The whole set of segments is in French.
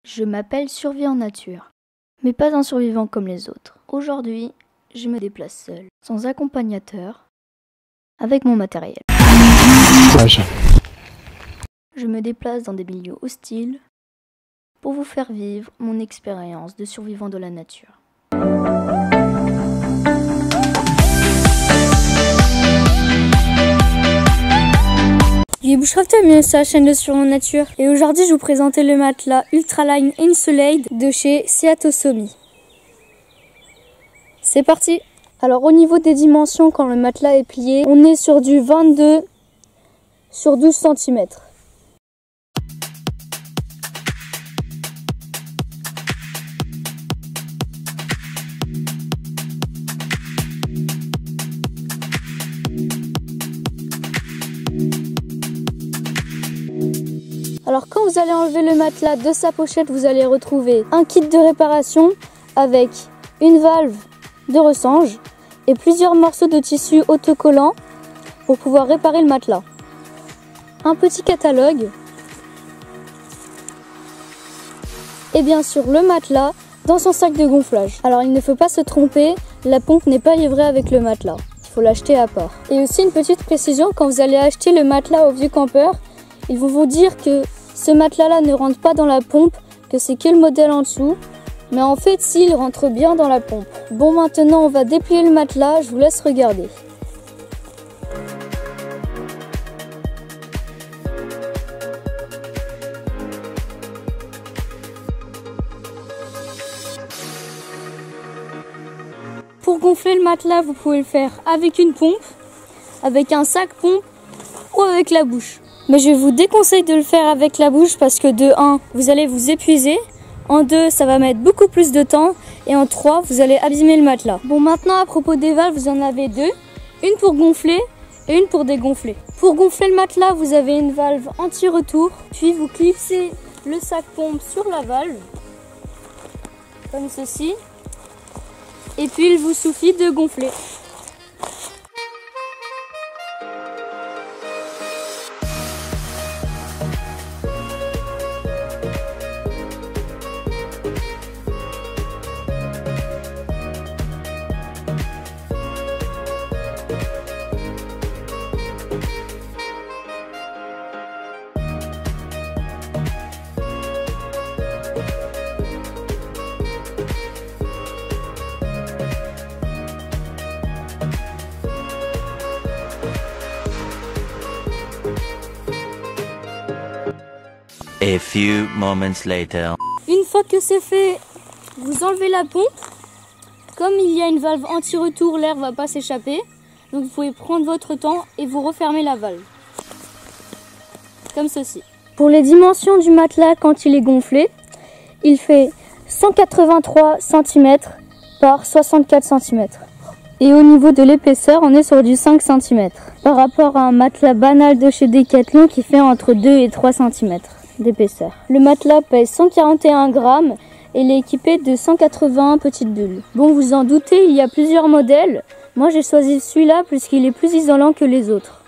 Je m'appelle Survie en nature, mais pas un survivant comme les autres. Aujourd'hui, je me déplace seul, sans accompagnateur, avec mon matériel. Je me déplace dans des milieux hostiles pour vous faire vivre mon expérience de survivant de la nature. Je suis Bushcraft, bienvenue sur la chaîne de Survie en nature. Et aujourd'hui, je vais vous présenter le matelas Ultraline Insulate de chez Seatosomi. C'est parti! Alors au niveau des dimensions, quand le matelas est plié, on est sur du 22 sur 12 cm. Alors quand vous allez enlever le matelas de sa pochette, vous allez retrouver un kit de réparation avec une valve de rechange et plusieurs morceaux de tissu autocollant pour pouvoir réparer le matelas. Un petit catalogue et bien sûr le matelas dans son sac de gonflage. Alors il ne faut pas se tromper, la pompe n'est pas livrée avec le matelas, il faut l'acheter à part. Et aussi une petite précision, quand vous allez acheter le matelas au vieux campeur, ils vont vous dire que ce matelas-là ne rentre pas dans la pompe, que c'est que le modèle en dessous. Mais en fait, si, il rentre bien dans la pompe. Bon, maintenant, on va déplier le matelas. Je vous laisse regarder. Pour gonfler le matelas, vous pouvez le faire avec une pompe, avec un sac pompe ou avec la bouche. Mais je vous déconseille de le faire avec la bouche parce que de 1, vous allez vous épuiser. En 2, ça va mettre beaucoup plus de temps. Et en 3, vous allez abîmer le matelas. Bon, maintenant, à propos des valves, vous en avez deux. Une pour gonfler et une pour dégonfler. Pour gonfler le matelas, vous avez une valve anti-retour. Puis, vous clipsez le sac pompe sur la valve. Comme ceci. Et puis, il vous suffit de gonfler. A few moments later. Une fois que c'est fait, vous enlevez la pompe. Comme il y a une valve anti-retour, l'air ne va pas s'échapper. Donc vous pouvez prendre votre temps et vous refermez la valve. Comme ceci. Pour les dimensions du matelas quand il est gonflé, il fait 183 cm par 64 cm. Et au niveau de l'épaisseur, on est sur du 5 cm. Par rapport à un matelas banal de chez Decathlon qui fait entre 2 et 3 cm. d'épaisseur. Le matelas pèse 141 grammes et il est équipé de 181 petites bulles. Bon, vous en doutez, il y a plusieurs modèles. Moi, j'ai choisi celui-là puisqu'il est plus isolant que les autres.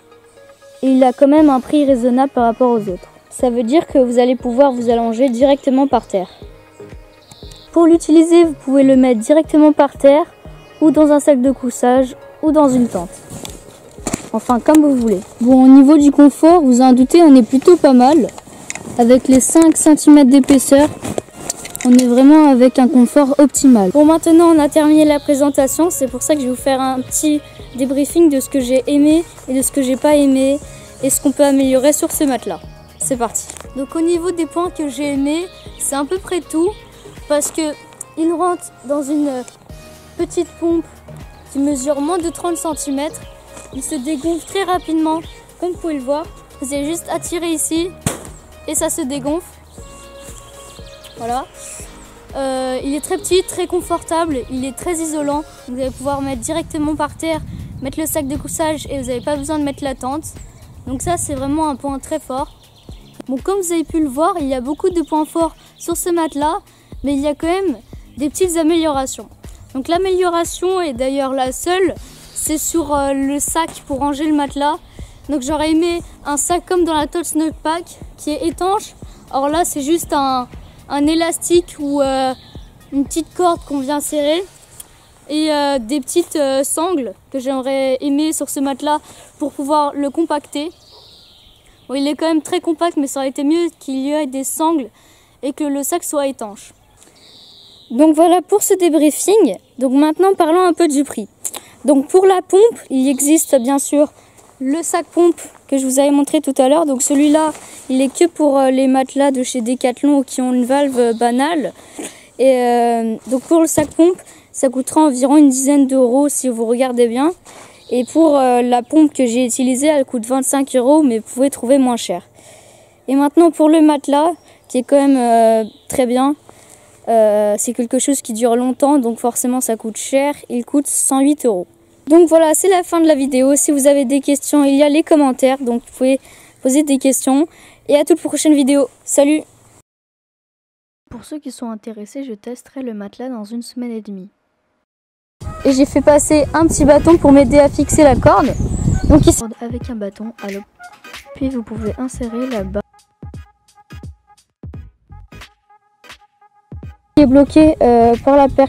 Et il a quand même un prix raisonnable par rapport aux autres. Ça veut dire que vous allez pouvoir vous allonger directement par terre. Pour l'utiliser, vous pouvez le mettre directement par terre ou dans un sac de couchage ou dans une tente. Enfin, comme vous voulez. Bon, au niveau du confort, vous en doutez, on est plutôt pas mal. Avec les 5 cm d'épaisseur, on est vraiment avec un confort optimal. Bon, maintenant on a terminé la présentation, c'est pour ça que je vais vous faire un petit débriefing de ce que j'ai aimé et de ce que j'ai pas aimé et ce qu'on peut améliorer sur ce matelas. C'est parti. Donc au niveau des points que j'ai aimé, c'est à peu près tout parce que il rentre dans une petite pompe qui mesure moins de 30 cm. Il se dégonfle très rapidement, comme vous pouvez le voir. Vous allez juste attirer ici et ça se dégonfle. Voilà. Il est très petit, très confortable, il est très isolant. Vous allez pouvoir mettre directement par terre, mettre le sac de couchage et vous n'avez pas besoin de mettre la tente. Donc ça, c'est vraiment un point très fort. Bon, comme vous avez pu le voir, il y a beaucoup de points forts sur ce matelas, mais il y a quand même des petites améliorations. Donc l'amélioration, et d'ailleurs la seule, c'est sur le sac pour ranger le matelas. Donc j'aurais aimé un sac comme dans la Tote Snowpack qui est étanche. Or là, c'est juste un un élastique ou une petite corde qu'on vient serrer et des petites sangles que j'aurais aimé sur ce matelas pour pouvoir le compacter. Bon, il est quand même très compact, mais ça aurait été mieux qu'il y ait des sangles et que le sac soit étanche. Donc voilà pour ce débriefing. Donc maintenant parlons un peu du prix. Donc pour la pompe, il existe bien sûr le sac pompe que je vous avais montré tout à l'heure. Donc celui-là, il est que pour les matelas de chez Decathlon qui ont une valve banale. Et donc pour le sac pompe, ça coûtera environ une dizaine d'euros si vous regardez bien. Et pour la pompe que j'ai utilisée, elle coûte 25 €, mais vous pouvez trouver moins cher. Et maintenant pour le matelas, qui est quand même très bien. C'est quelque chose qui dure longtemps, donc forcément ça coûte cher. Il coûte 108 €. Donc voilà, c'est la fin de la vidéo. Si vous avez des questions, il y a les commentaires, donc vous pouvez poser des questions. Et à toute prochaine vidéo. Salut! Pour ceux qui sont intéressés, je testerai le matelas dans 1 semaine et demie. Et j'ai fait passer un petit bâton pour m'aider à fixer la corde. Donc ici, Avec un bâton, puis vous pouvez insérer la barre. est bloqué par la perche.